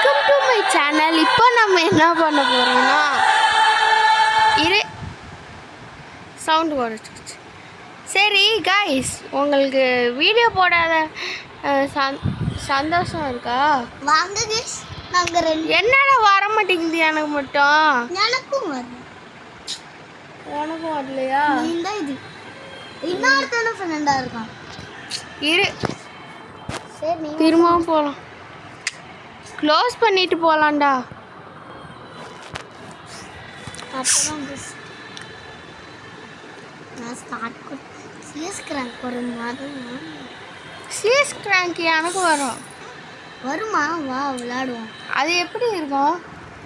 Welcome to my channel. இப்போ நம்ம என்ன பண்ண போகிறோம்னா சவுண்டு குறைச்சிருச்சு. சரி காய்ஸ், உங்களுக்கு வீடியோ போடாத சந்தோஷம் இருக்கா? வாங்க கைஸ், நாங்க ரெண்டு. என்னடா வர மாட்டேங்குது எனக்கு மட்டும்? எனக்கும் வரல. உனக்கும் வரலையா? இந்த இது இன்னொருத்தன ஃப்ரெண்டா இருக்கான். சரி திரும்பவும் போகலாம். க்ளோஸ் பண்ணிட்டு போகலாம்டா. அப்புறம் நான் ஸ்டார்ட் சிஎஸ் கிராங்க் வரும் மாதிரி. சிஎஸ் கிராங்க் எனக்கு வரும். வருமா? வா விளையாடுவோம். அது எப்படி இருக்கும்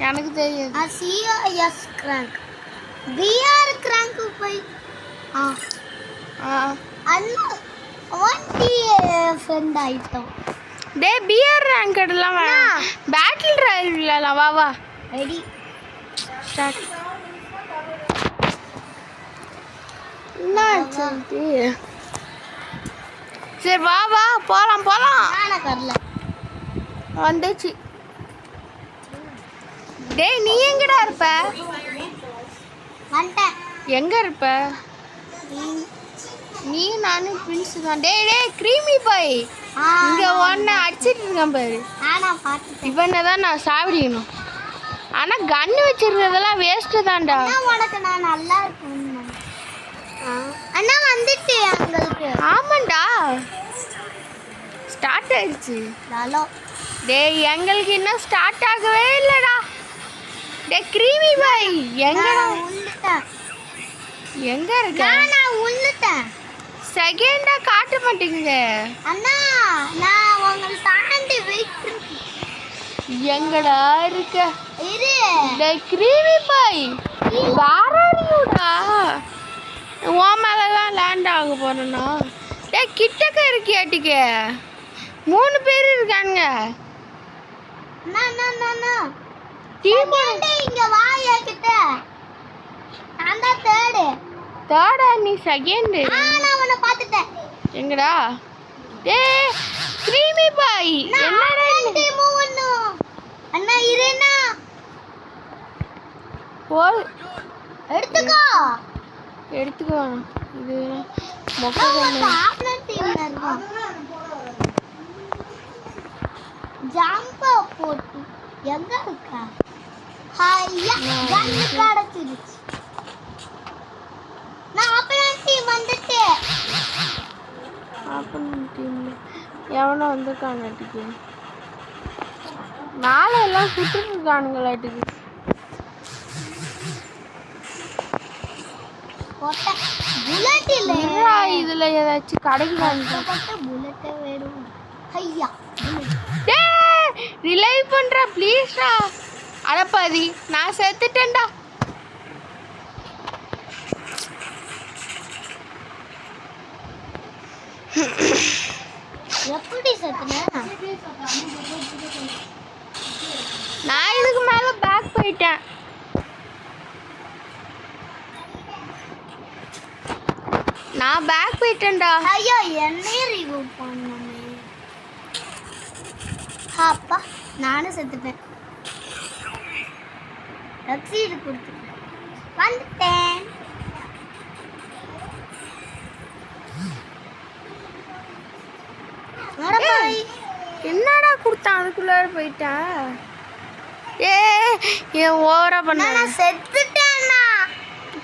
எனக்கு தெரியாது. சிஎஸ் கிராங்க் பிஆர் கிராங்க் போய் அண்ணா ஒன்டி ஃப்ரெண்ட் ஆயிட்டோம். டே பிஆர் ரேங்க் எல்லாம் வேணாம், பேட்டில் ராயல் விளையாடலாம். வா வா, ரெடி ஸ்டார்ட். சரி வா வா போலாம் போலாம். நான் வரல. வந்துச்சு. டேய் நீ எங்கடா இருப்ப? வந்துட்டேன். எங்க இருப்ப நீ? நானும் பிரின்ஸ் தான். டேய் டேய் கிரீமி பாய், இங்க ஒன்ன அடிச்சிட்டு இருக்கேன் பாரு. நானா பாத்துட்டேன். இவனை தான் நான் சாவடிக்கணும். ஆனா கன்னு வச்சிருக்கிறதெல்லாம் வேஸ்ட்டு தான்டா. உனக்கு நான் நல்லா இருக்கேன். அண்ணா வந்துட்டு உங்களுக்கு. ஆமாண்டா, ஸ்டார்ட் ஆயிடுச்சு. ஹலோ டேய் எங்களுக்கு இன்னும் ஸ்டார்ட் ஆகவே இல்லைடா. டேய் கிரீமி பாய் எங்கடா? உள்ளட்டேன். எங்க இருக்க? நான் உள்ளட்டேன். செகண்டா காட்ட மாட்டேங்குது. அண்ணா நான் உங்களை தாண்டி வெயிட் பண்ணி. எங்கடா இருக்க? இரு. டேய் கிரீமி பாய் வாரறியுடா. உன் மேலே தான் லேண்ட் ஆக போறேன்னா. டேய் கிட்டக்க இருக்கியாட்டிக்க 3 பேர் இருக்கானுங்க. டீம் இங்க வா என்கிட்ட. நான் தான் தேர்டா, நீ செகண்ட். நான் உன்னை பார்த்துட்டேன். எங்கடா? டேய் கிரீமி பாய் என்னடா டீம் ஒண்ணும். அண்ணா இருண்ணா. போல் எடுத்துக்கோ. எடுத்துக்கோ. இது மொக்க ஆப்லன் டீம்ல இருக்கோம். ஜம்ப் போட்டு எங்க இருக்கா? ஹையா கன் கடச்சிருச்சு. நான் ஆப்லன் டீம் வந்துட்டே. ஆப்லன் டீம் எவனோ வந்திருக்கானுட்டுக்கு. மேலே எல்லாம் சுட்டுட்டு இருக்கானுங்களாட்டுக்கு. புல்லட் இல்ல. இதுல ஏதாச்சும் கிடைக்குதான்னு புல்லட் வேணும். ஐயா டேய் ரிலைவ் பண்றா ப்ளீஸ்டா. அடப்பாதி நான் செத்துட்டேன்டா. எப்படி செத்துன? நான் இதுக்கு மேல பேக் போயிட்டேன். நான் பேக் போயிட்டேன்டா. ஐயோ என்னையே ரிமூவ் பண்ணணுமே. அப்பா நானும் செத்துட்டேன். ரசீது கொடுத்து வந்துட்டேன். என்னடா கொடுத்தான் அதுக்குள்ளார போயிட்டேன். ஏன் ஓவரா பண்ண? நான் செத்துட்டேன்னா.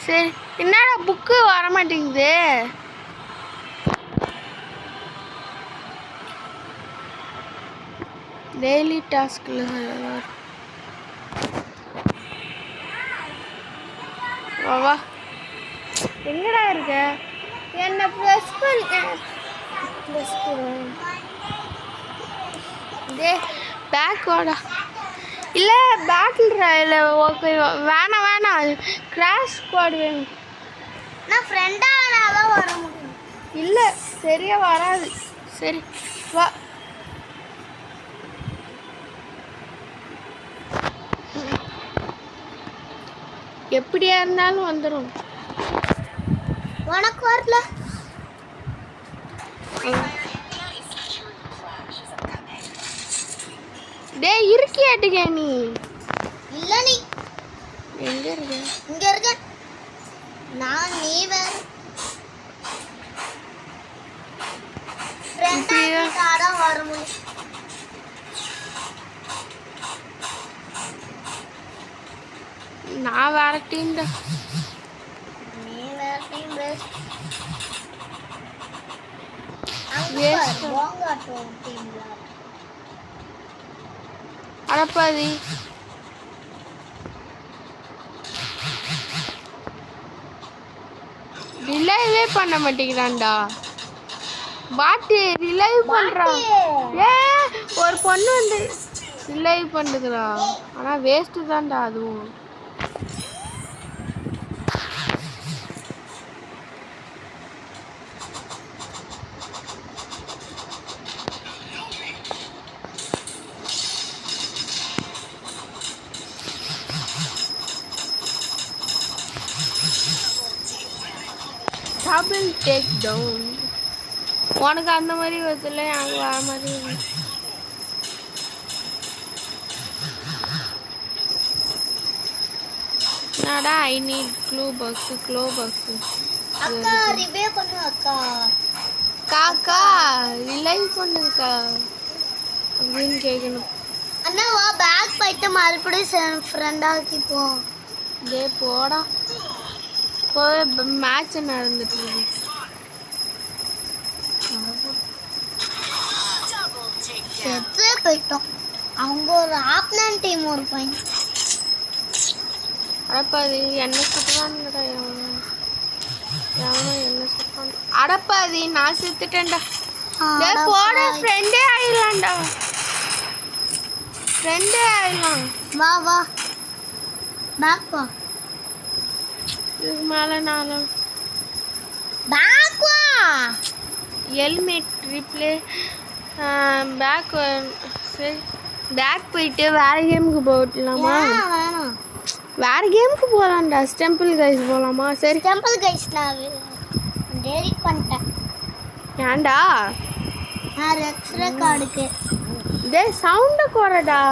சரி என்னடா புக்கு வர மாட்டேங்குது? டெய்லி டாஸ்க்ல வா. எங்கடா இருக்க? என்ன ப்ளஸ் பண்ண. டே பேக் வாடா. இல்லை பேட்டில் ராயல் ஓகே வேணாம். கிராஷ் ஸ்குவாட் வேணும். நான் ஃப்ரெண்டாக தான் வர முடியும். இல்லை சரியா வராது. சரி வா. எப்படியா இருந்தாலும் வந்துடும். உனக்கு வரல? டேய் இருக்கியாட்டுக்க நீ இல்ல நீ எங்க இருக்க இங்க இருக்க நான் நீ வேற ஃப்ரெண்டா கிட்டாடா வருமோ நான் வேற டீம் தான் நீ வேற டீம் வேஸ்ட் அங்க Waste. போங்காட்டோ டீம்ல அடப்பாதி ரிலைவே பண்ண மாட்டேங்கிறான்டா பாட்டு ரிலைவ் பண்றான் ஏ ஒரு பொண்ணு வந்து ரிலைவ் பண்ணுதுடா ஆனா வேஸ்ட் தான்டா அதுவும் டபுள் டேக் டவுன் உனக்கு அந்த மாதிரி வருதுல்ல எனக்கு வர மாதிரி வருது. என்னடா ஐ நீட் க்ளூ பாக்ஸ் அக்கா ரிவே பண்ணு அக்கா காக்கா ரிலைவ் பண்ணுக்கா அப்படின்னு கேட்கணும் அண்ணா வா பேக் போயிட்டு மறுபடியும் ஃப்ரெண்ட் ஆக்கிப்போம் டே போடா போய் மேட்ச் நடந்துட்டு இருக்கு செத்து போயிட்டோம் அவங்க ஒரு ஆப்னன் டீம் ஒரு பையன் அடப்பாதி என்ன சுட்டுறான்டா எவனும் என்ன சுட்டான் அடப்பாதி நான் செத்துட்டேன்டா டேய் போட ஃப்ரெண்டே ஆயிடலாம்டா ஃப்ரெண்டே ஆயிடலாம் வா வா பேக் வா இதுக்கு மேலே நானும் பேக் வா ஹெல்மெட் ரீப்ளே பேக் சரி பேக் போயிட்டு வேற கேமுக்கு போகலாமா ஏன் வேணாம் வேற கேமுக்கு போகலாம்டா டெம்பிள் கைஸ் போகலாமா சரி டெம்பிள் கைஸ் நான் டெலிட் பண்ணிட்டேன் ஏன்டா நான் ரெக்ஸ்ரே கார்டுக்கு டேய் சவுண்டை குறடா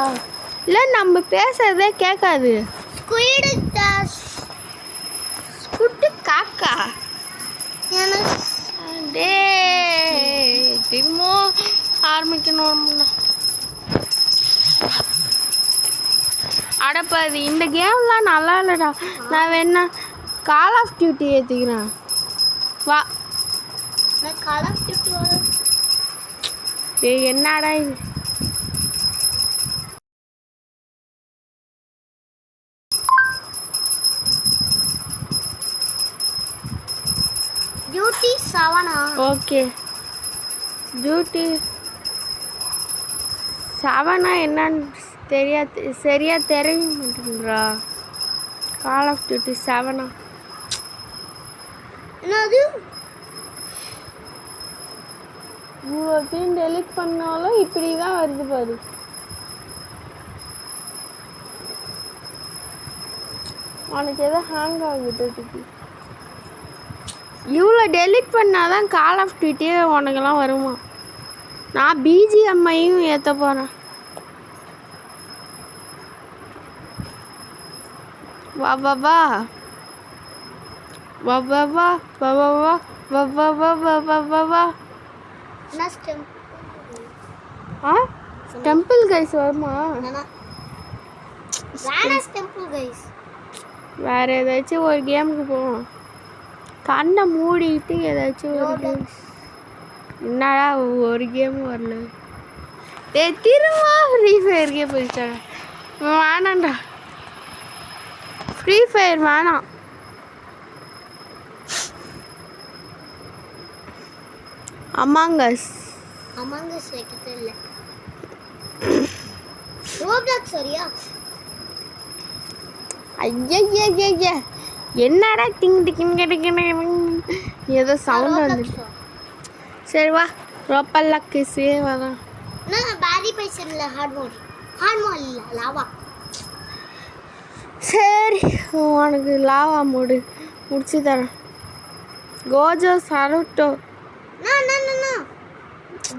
இல்லை நம்ம பேசுறதே கேட்காது ஸ்குயிடு டாஸ் குட்டு காக்கா எனக்கு டே திரும்ப ஆரம்பிக்கணும் அடப்பாது இந்த கேம்லாம் நல்லா இல்லைடா நான் வேணா கால் ஆஃப் டியூட்டி ஏற்றிக்கிறேன் வா நான் கால் ஆஃப் டியூட்டி வரேன் டேய் என்னடா இது டியூட்டி 7 ஓகே டியூட்டி 7 என்னன்னு சரியா தெரிய மாட்டேங்கிறா கால் ஆஃப் டியூட்டி 7 என்னது இவ்வளோத்தையும் டெலிட் பண்ணாலும் இப்படி தான் வருது பாரு உனக்கு எதோ ஹேங் ஆகுது இவ்வளோ டெலிட் பண்ணாதான் கால் ஆஃப் டியூட்டியே உனக்கெல்லாம் வருமா நான் பிஜிஎம்ஐயும் ஏற்ற போகிறேன் வா வா வா வா வா வா வா வா வா வா வா வா வா வா வா நெக்ஸ்ட் ஆ டெம்பிள் கைஸ் வருமா வேணாஸ் டெம்பிள் கைஸ் வேற ஏதாச்சும் ஒரு கேமுக்கு போவோம் கண்ணை மூடிட்டு ஏதாச்சும் ஒரு கேம் என்னடா ஒரு கேம் வரல டேய் திரும்ப ஃப்ரீ ஃபயருக்கே போயிட்டாங்க வேணாண்டா ஃப்ரீ ஃபயர் வேணாம் அமாங்கஸ் வைக்கிறது இல்லை ரோப்ளாக்ஸ் சரியா ஐய என்னடா டிங் டிங் ஏதோ சவுண்ட் வந்துச்சு சரி வா ரோப்பல்லக்கே வரேன் நான் பேரி பைசன்ல ஹார்ட் மோட் இல்ல லாவா சரி உனக்கு லாவா மூடு முடிச்சு தரேன் Gojo சருட்டோ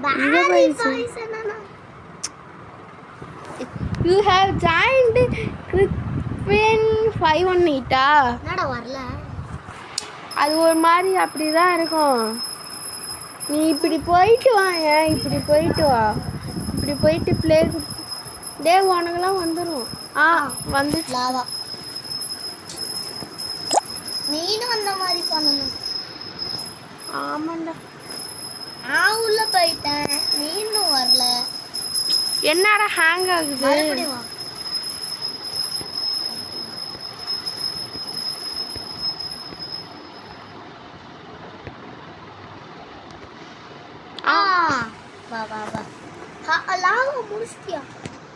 Peri bison you have joined Crispin 518 என்னடா வரல? அது ஒரு மாதிரி அப்படி தான் இருக்கும். நீ இப்படி போயிட்டு வா, ஏன் இப்படி போயிட்டு வா, இப்படி போயிட்டு ப்ளே டே உனக்கெல்லாம் வந்துடும். வந்துச்சு. லாவா நீனும் அந்த மாதிரி பண்ணணும். ஆமாண்டா. நான் உள்ள போயிட்டேன், நீனும் வரல. என்னடா ஹேங் ஆகுது? மறுபடியும் வா. வா வா வா. லாவா முடிச்சிட்டியா?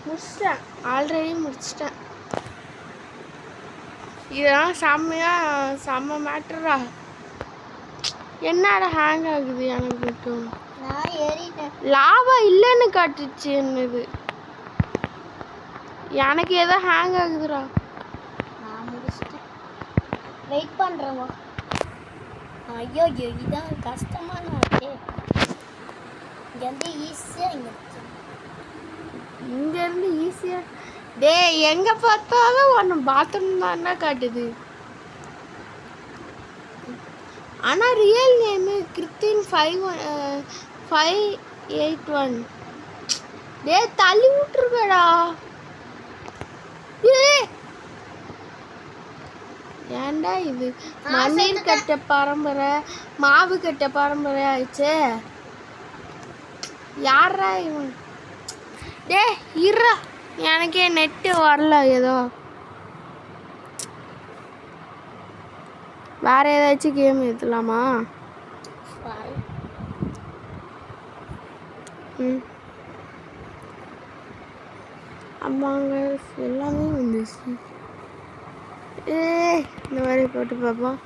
முடிச்சிட்டேன், ஆல்ரெடி முடிச்சிட்டேன். இதெல்லாம் செம்ம மேட்டரா. என்னடா ஹேங் ஆகுது எனக்கு மட்டும்? நான் ஏறிட்டேன். லாவா இல்லைன்னு காட்டுச்சு என்னது. எனக்கு ஏதோ ஹேங் ஆகுதுடா. நான் முடிச்சிட்டேன். வெயிட் பண்ணுறேன். ஐயோ இதான் கஷ்டமான இருக்கே. இங்கேருந்து ஈஸியாக இங்கேருந்து ஈஸியாக. டே எங்கே பார்த்தாலும் ஒன்று பாத்ரூம் தானே காட்டுது. ஆனால் ரியல் நேமு கிறிஸ்டின் 581. டே தள்ளி விட்டுருக்கடா. ஏன்டா இது மண்ணீர் கட்ட பரம்பரை, மாவு கட்ட பரம்பரை ஆயிடுச்சு. யாரா இவன்? டே இருடா, எனக்கே நெட்டு வரல. ஏதோ வேற ஏதாச்சும் கேம் ஏற்றலாமா? அம்மாங்க எல்லாமே வந்துச்சு. இந்த மாதிரி போட்டு பார்ப்போம்.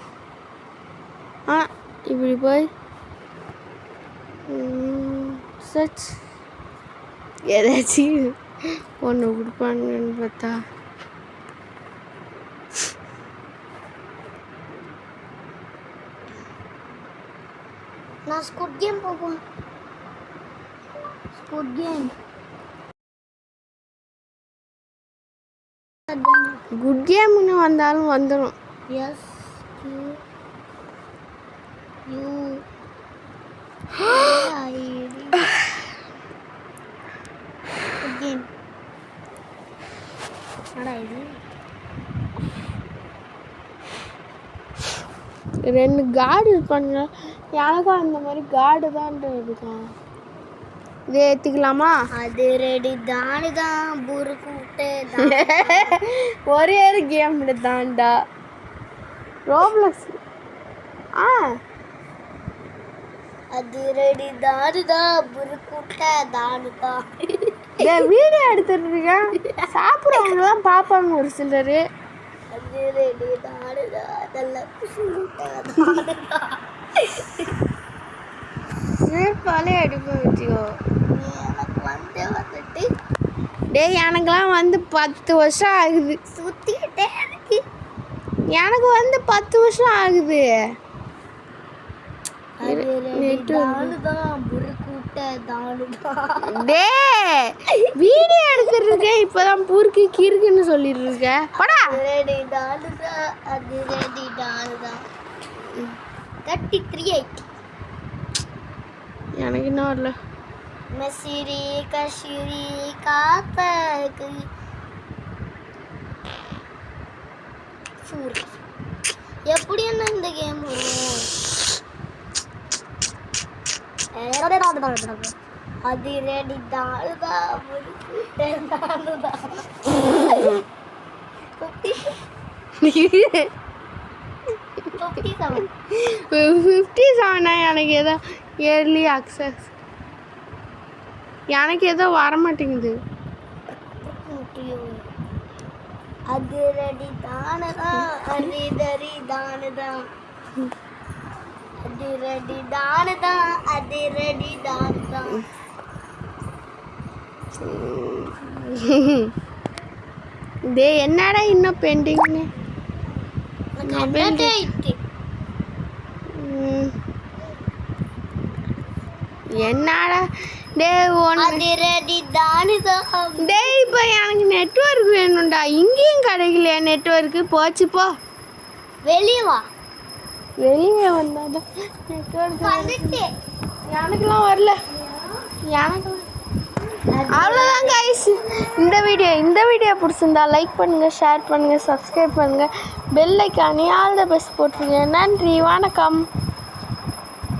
இப்படி போய் சர்ச் ஏதாச்சும் ஒன்று கொடுப்பாங்கன்னு பார்த்தா நான் ஸ்குட் கேம் போகும். ஸ்குட் கேம் குட் கேம்னு வந்தாலும் வந்துடும். Yes you good game. என்னடா இது? 2 கார்டு இருப்பாங்க. எனக்கும் அந்த மாதிரி கார்டு தான் இருக்கான். இதை ஏற்றிக்கலாமா? அது ரெடி தானு தான் புருக்கு விட்டு ஒரே ஒரு கேம் தான்டா ரோப்ளக்ஸ். அது ரெடி தானு தான் புருக்கு விட்ட தானு தான். வீடியோ எடுத்துட்டு இருக்கேன். சாப்பிட்றவங்கலாம் பார்ப்பாங்க ஒரு சிலர். அது ரெடி தானு தான் அதெல்லாம் புருக்கு சிறப்பாலே அடிப்பேன் வச்சுக்கோ. எனக்கு வந்துட்டு எனக்கெல்லாம் 10 வருஷம் ஆகுது. சுற்றிக்கிட்டே இருக்கு. எனக்கு 10 வருஷம் ஆகுது. வீடியோ எடுத்துட்டு இருக்கேன். இப்பதான் பூருக்கு கீருக்குன்னு சொல்லிட்டு இருக்கேன். படா அது ரெடி தானுதான் 33 எனக்கு இன்னும் வரல. மசிரி கஷிரி காத்தக்கு சூர். எப்படி என்ன இந்த கேம் வரும்? அது ரெடி தானுதான் 57 எனக்கு ஏதோ இயர்லி அக்சஸ். எனக்கு ஏதோ வரமாட்டேங்குது. அது ரெடி தானதான் அது ரெடி தானதான் அது ரெடி தானதான் அது ரெடி தானதான். என்னடா இன்னும் பெண்டிங்னு? என்னடா அது ரெடி தானதான். இப்போ எனக்கு நெட்வொர்க் வேணும்டா. இங்கேயும் கிடைக்கலையா நெட்வொர்க்கு? போச்சு போ. வெளியே வா. வெளியே வந்தாதான் நெட்வொர்க். எனக்குலாம் வரல. எனக்குலாம் அவ்வளோதான் கைஸ். இந்த வீடியோ பிடிச்சிருந்தா லைக் பண்ணுங்கள், ஷேர் பண்ணுங்கள், சப்ஸ்கிரைப் பண்ணுங்கள், பெல் ஐக்கானே ஆல் த பெஸ்ட் போட்டுருங்க. நன்றி, வணக்கம்.